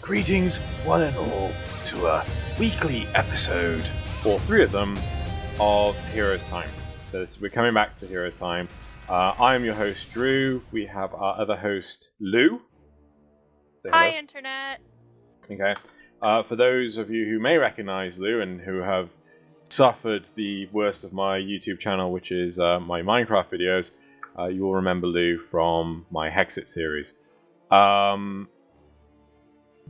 Greetings, one and all, to a weekly episode, or 3 of them, of Heroes Time. So we're coming back to Heroes Time. I am your host, Drew. We have our other host, Lou. Say hello. Hi, Internet. Okay. For those of you who may recognize Lou and who have suffered the worst of my YouTube channel, which is my Minecraft videos, you will remember Lou from my Hexit series.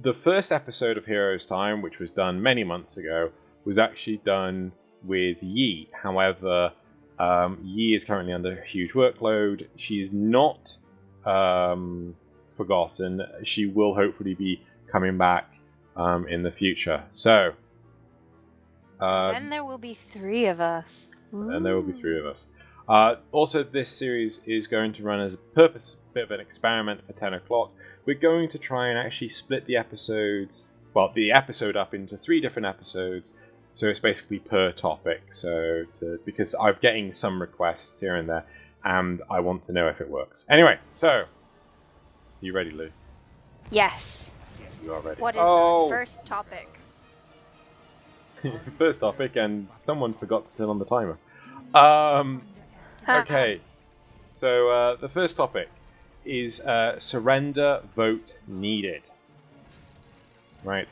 The first episode of Heroes Time, which was done many months ago, was actually done with Yi. However, Yi is currently under a huge workload. She is not forgotten. She will hopefully be coming back in the future. So, Then there will be 3 of us. And there will be 3 of us. Also, this series is going to run as a bit of an experiment for 10 o'clock. We're going to try and actually split the episode up into 3 different episodes. So it's basically per topic. Because I'm getting some requests here and there, and I want to know if it works. Anyway, so, you ready, Lou? Yes. You are ready. What is the first topic? First topic, and someone forgot to turn on the timer. Okay, so the first topic is surrender vote needed. Right.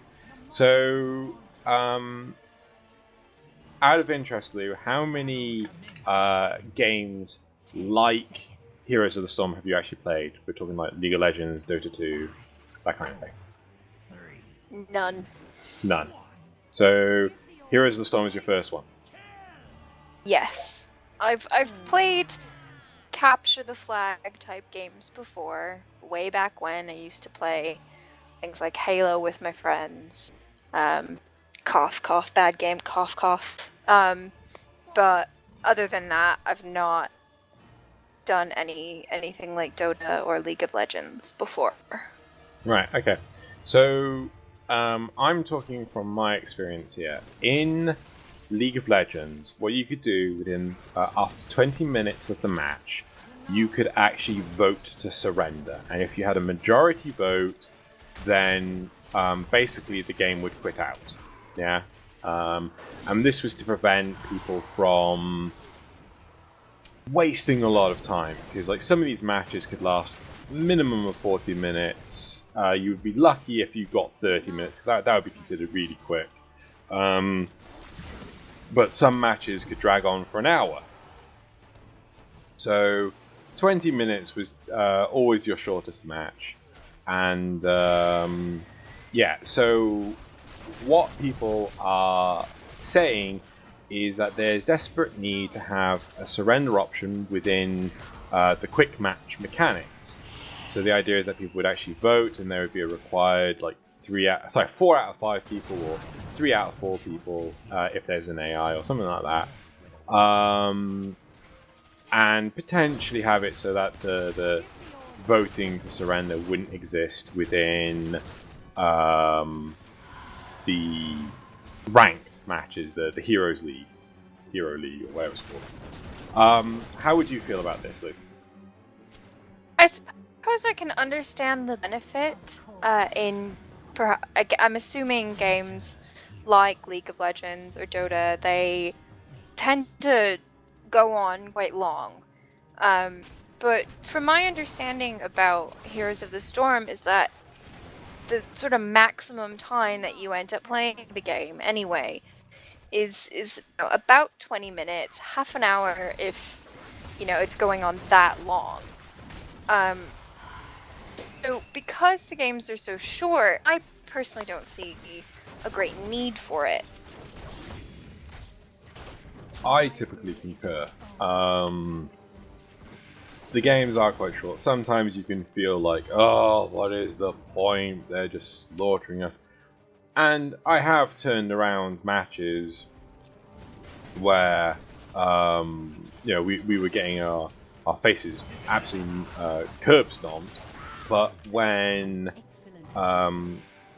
So, out of interest, Lou, how many games like Heroes of the Storm have you actually played? We're talking like League of Legends, Dota 2, that kind of thing. None. So, Heroes of the Storm is your first one. Yes. I've played capture the flag type games before. Way back when I used to play things like Halo with my friends. Cough, cough, bad game, cough, cough. But other than that, I've not done anything like Dota or League of Legends before. Right, okay. So, I'm talking from my experience here. In League of Legends, what you could do within after 20 minutes of the match, you could actually vote to surrender. And if you had a majority vote, then basically the game would quit out. Yeah. And this was to prevent people from wasting a lot of time, because like some of these matches could last minimum of 40 minutes. You would be lucky if you got 30 minutes, because that would be considered really quick. But some matches could drag on for an hour. So 20 minutes was always your shortest match. And yeah, so what people are saying is that there's desperate need to have a surrender option within the quick match mechanics. So the idea is that people would actually vote, and there would be a required like 4 out of 5 people or 3 out of 4 people if there's an AI or something like that, and potentially have it so that the voting to surrender wouldn't exist within the ranked matches, the Heroes League, Hero League, or whatever it's called. How would you feel about this, Luke? I suppose I can understand the benefit I'm assuming games like League of Legends or Dota, they tend to go on quite long. But from my understanding about Heroes of the Storm is that the sort of maximum time that you end up playing the game anyway is about 20 minutes, half an hour if it's going on that long. So because the games are so short, I personally don't see a great need for it. I typically concur. The games are quite short. Sometimes you can feel like, oh, what is the point? They're just slaughtering us. And I have turned around matches where, we were getting our faces absolutely curb stomped. But when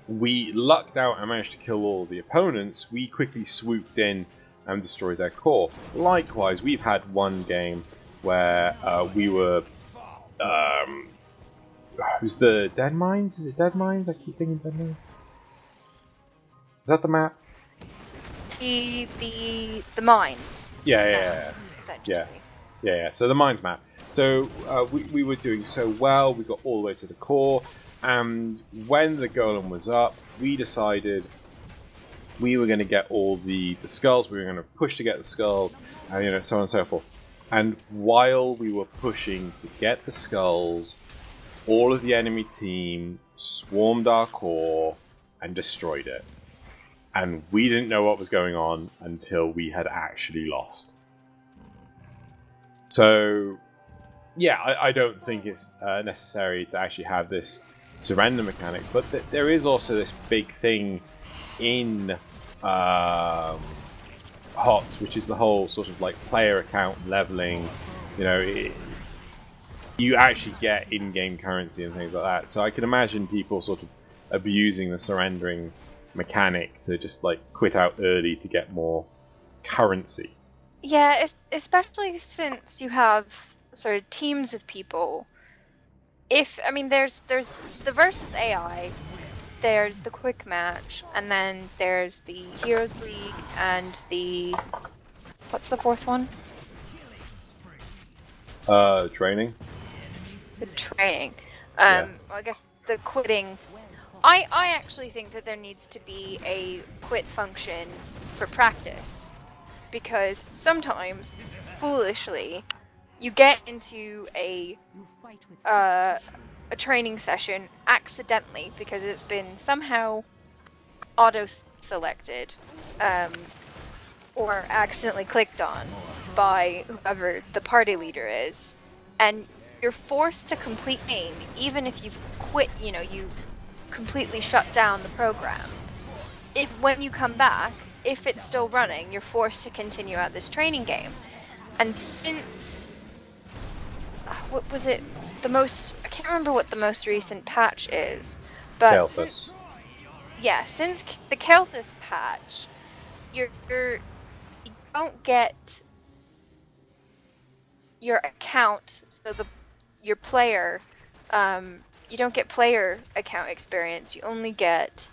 we lucked out and managed to kill all the opponents, we quickly swooped in and destroyed their core. Likewise, we've had one game where we were Who's the Dead Mines? Is it Dead Mines? I keep thinking Dead Mines. that the map? The mines. Yeah. Essentially. Yeah. So the mines map. So we were doing so well. We got all the way to the core, and when the golem was up, we decided we were going to get all the skulls. We were going to push to get the skulls, and so on and so forth. And while we were pushing to get the skulls, all of the enemy team swarmed our core and destroyed it. And we didn't know what was going on until we had actually lost. So, yeah, I don't think it's necessary to actually have this surrender mechanic, but there is also this big thing in HOTS, which is the whole sort of like player account leveling. You actually get in-game currency and things like that. So I can imagine people sort of abusing the surrendering mechanic to just like quit out early to get more currency. Yeah, especially since you have sort of teams of people. There's the versus AI, there's the quick match, and then there's the Heroes League and the what's the fourth one? Training. The training. Well, I guess the quitting. I actually think that there needs to be a quit function for practice, because sometimes, foolishly, you get into a training session accidentally because it's been somehow auto-selected or accidentally clicked on by whoever the party leader is, and you're forced to complete the game even if you've quit, you completely shut down the program. When you come back, if it's still running, you're forced to continue out this training game. And since what was it? I can't remember what the most recent patch is, but Kelthus. Since the Kelthus patch, you don't get your account, so your player, you don't get player account experience. You only get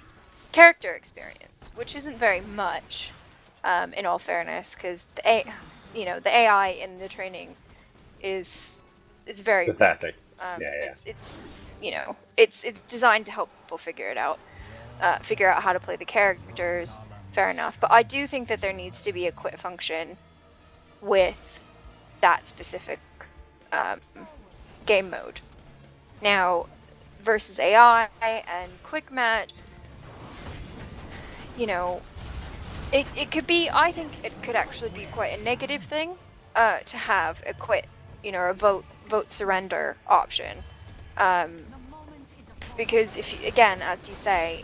character experience, which isn't very much, in all fairness, because the AI in the training is very pathetic. It's designed to help people figure out how to play the characters. Fair enough, but I do think that there needs to be a quit function with that specific game mode. Now, versus AI and quick match, it could be. I think it could actually be quite a negative thing to have a quit, or a vote surrender option, because again, as you say,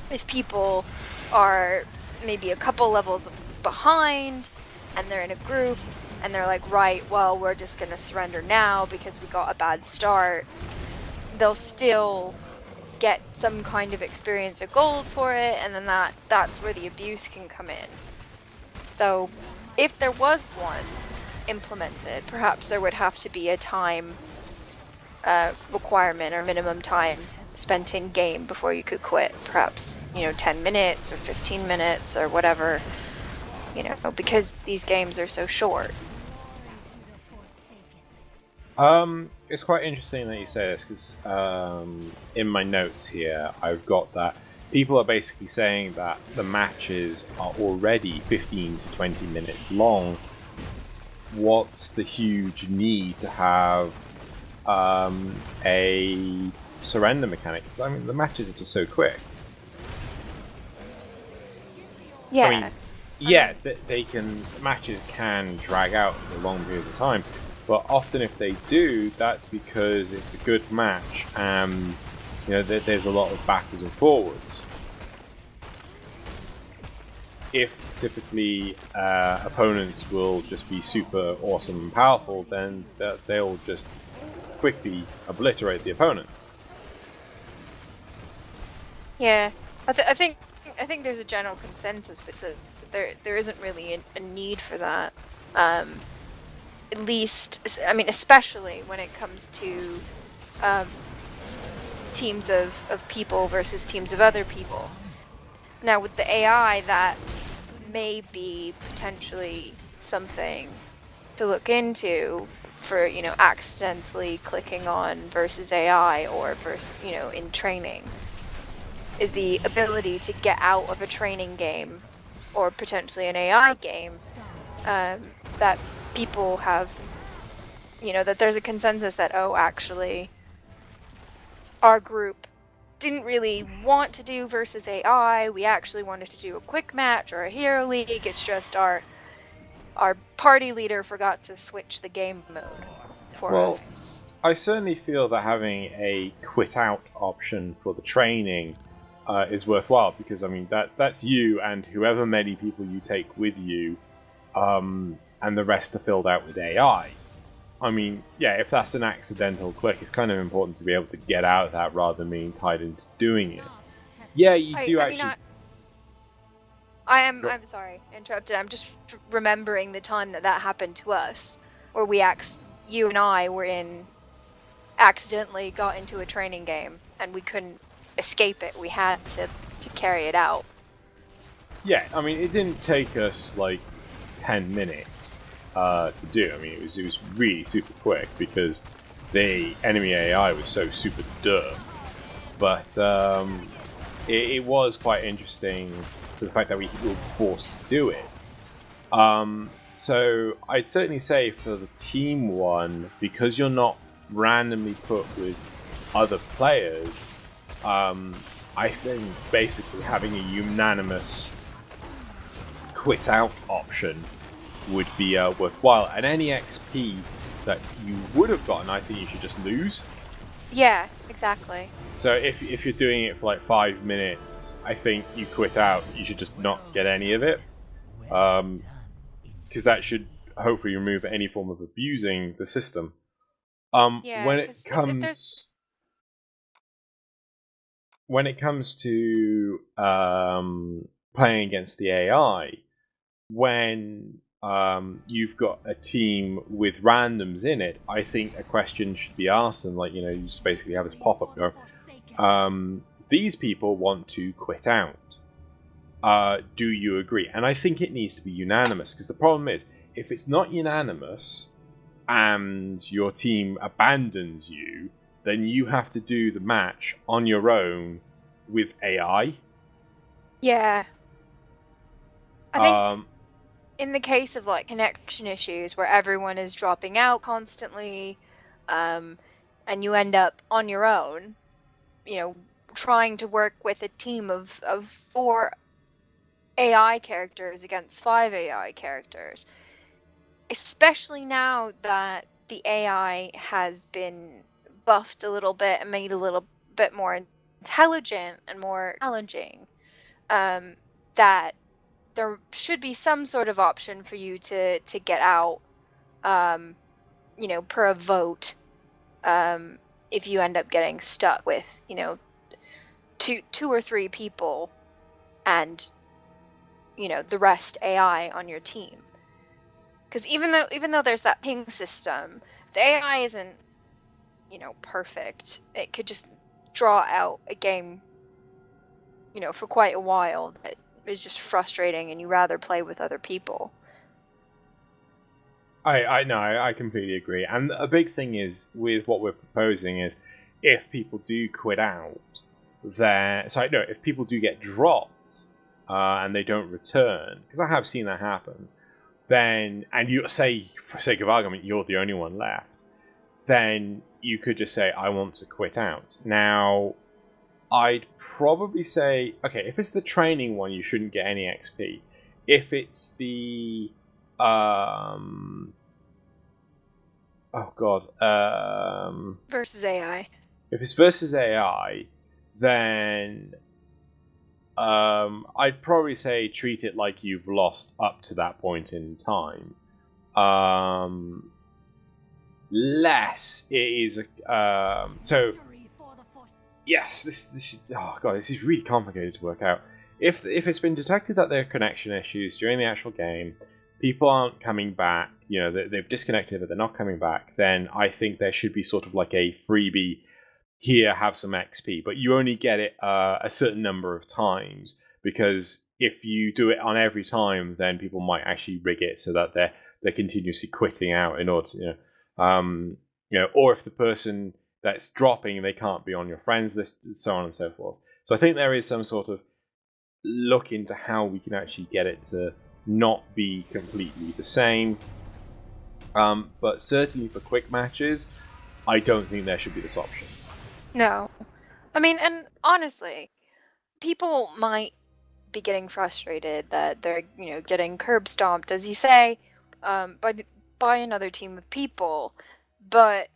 if people are maybe a couple levels behind and they're in a group and they're like, right, well, we're just gonna surrender now because we got a bad start, they'll still get some kind of experience or gold for it, and then that's where the abuse can come in. So if there was one implemented, perhaps there would have to be a time requirement or minimum time spent in game before you could quit. Perhaps 10 minutes or 15 minutes or whatever, because these games are so short. It's quite interesting that you say this, because in my notes here I've got that people are basically saying that the matches are already 15 to 20 minutes long. What's the huge need to have a surrender mechanic? Because the matches are just so quick. Yeah. Matches can drag out for long periods of time, but often if they do, that's because it's a good match and there's a lot of backwards and forwards. If typically opponents will just be super awesome and powerful, then they'll just quickly obliterate the opponents. Yeah, I think there's a general consensus, but there isn't really a need for that. At least, especially when it comes to teams of people versus teams of other people. Now with the AI, that may be potentially something to look into for, accidentally clicking on versus AI or versus, in training, is the ability to get out of a training game or potentially an AI game, that people have, that there's a consensus that, actually, our group didn't really want to do versus AI. We actually wanted to do a quick match or a hero league. It's just our party leader forgot to switch the game mode for us. I certainly feel that having a quit out option for the training is worthwhile, because I mean that's you and whoever many people you take with you, and the rest are filled out with AI. I mean, yeah, if that's an accidental click, it's kind of important to be able to get out of that rather than being tied into doing it. Yeah, you do actually. I'm sorry, interrupted. I'm just remembering the time that happened to us, where you and I were accidentally got into a training game and we couldn't escape it. We had to carry it out. Yeah, I mean, it didn't take us like 10 minutes to do. I mean, it was really super quick because the enemy AI was so super dumb. But it was quite interesting for the fact that we were forced to do it. So I'd certainly say for the team one, because you're not randomly put with other players, I think basically having a unanimous quit out option would be worthwhile. And any XP that you would have gotten, I think you should just lose. Yeah, exactly. So if you're doing it for like 5 minutes, I think you quit out. You should just not get any of it, because that should hopefully remove any form of abusing the system. Yeah, when it comes to playing against the AI, when you've got a team with randoms in it, I think a question should be asked, and you just basically have this pop-up go, these people want to quit out. Do you agree? And I think it needs to be unanimous, because the problem is, if it's not unanimous and your team abandons you, then you have to do the match on your own with AI. Yeah. I think in the case of like connection issues where everyone is dropping out constantly, and you end up on your own, trying to work with a team of 4 AI characters against 5 AI characters, especially now that the AI has been buffed a little bit and made a little bit more intelligent and more challenging, that there should be some sort of option for you to get out, per a vote, if you end up getting stuck with, two or 3 people and, the rest AI on your team. Because even though there's that ping system, the AI isn't, perfect. It could just draw out a game, for quite a while that is just frustrating, and you rather play with other people. I know, I completely agree. And a big thing is, with what we're proposing, is if people do quit out, if people do get dropped and they don't return, because I have seen that happen, then, and you say, for sake of argument, you're the only one left, then you could just say, I want to quit out. Now, I'd probably say, okay, if it's the training one, you shouldn't get any XP. If it's the versus AI. If it's versus AI, then I'd probably say treat it like you've lost up to that point in time. Less it is so. Yes, this is, oh god, this is really complicated to work out. If it's been detected that there are connection issues during the actual game, people aren't coming back, they've disconnected but they're not coming back, then I think there should be sort of like a freebie, here, have some XP, but you only get it a certain number of times because if you do it on every time, then people might actually rig it so that they're continuously quitting out in order to, or if the person that's dropping, they can't be on your friends list, so on and so forth. So I think there is some sort of look into how we can actually get it to not be completely the same. But certainly for quick matches, I don't think there should be this option. No. I mean, and honestly, people might be getting frustrated that they're, getting curb stomped, as you say, by another team of people. But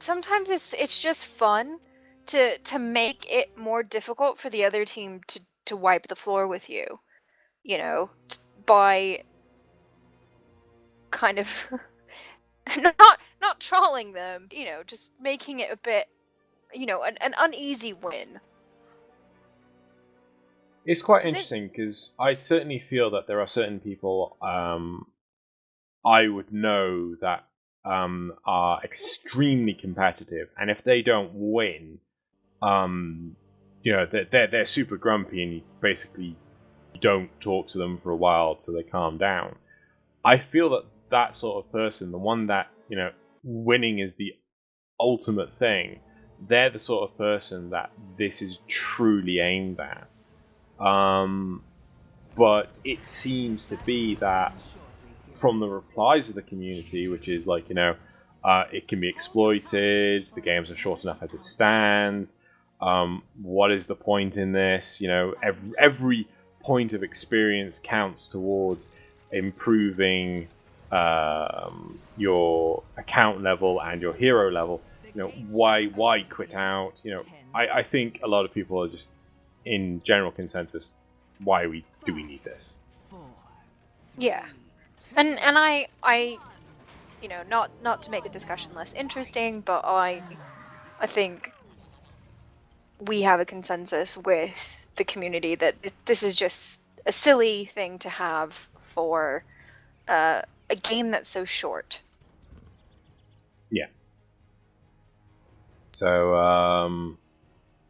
sometimes it's just fun to make it more difficult for the other team to wipe the floor with you, by kind of not trolling them, just making it a bit, an uneasy win. It's quite interesting because I certainly feel that there are certain people I would know that are extremely competitive, and if they don't win, they're super grumpy, and you basically don't talk to them for a while till they calm down. I feel that sort of person, the one that winning is the ultimate thing, they're the sort of person that this is truly aimed at. But it seems to be that from the replies of the community, which is like, it can be exploited, the games are short enough as it stands, what is the point in this? Every point of experience counts towards improving your account level and your hero level. Why quit out? I think a lot of people are just in general consensus, why do we need this? Yeah. And I not to make the discussion less interesting, but I think we have a consensus with the community that this is just a silly thing to have for a game that's so short. Yeah. So,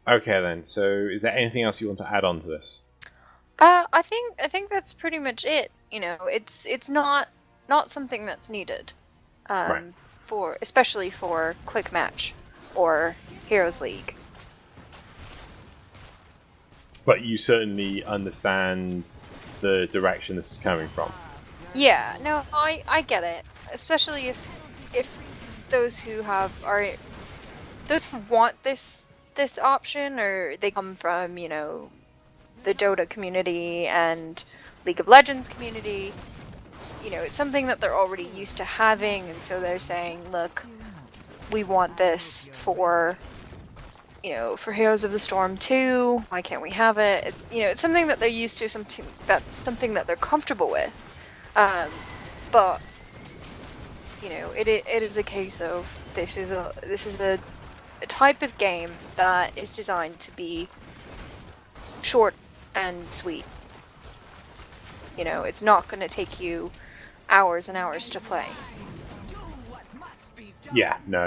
okay then. So, is there anything else you want to add on to this? I think that's pretty much it. It's not something that's needed, Right. especially for Quick Match or Heroes League. But you certainly understand the direction this is coming from. Yeah, no, I get it. Especially if those who want this option, or they come from, the Dota community and League of Legends community, it's something that they're already used to having, and so they're saying, look, we want this for Heroes of the Storm 2, why can't we have it? It's something that they're used to, something that they're comfortable with. But it is a case of this is a type of game that is designed to be short and sweet. It's not going to take you hours and hours to play. Yeah, no,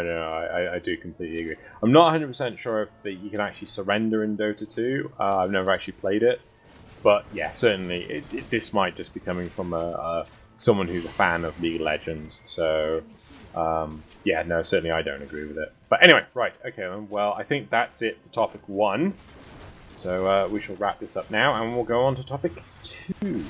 I do completely agree. I'm not 100% sure if you can actually surrender in Dota 2. I've never actually played it. But yeah, certainly this might just be coming from someone who's a fan of League of Legends. So yeah, no, certainly I don't agree with it. But anyway, right, okay then. Well, I think that's it for topic 1. So we shall wrap this up now, and we'll go on to topic 2.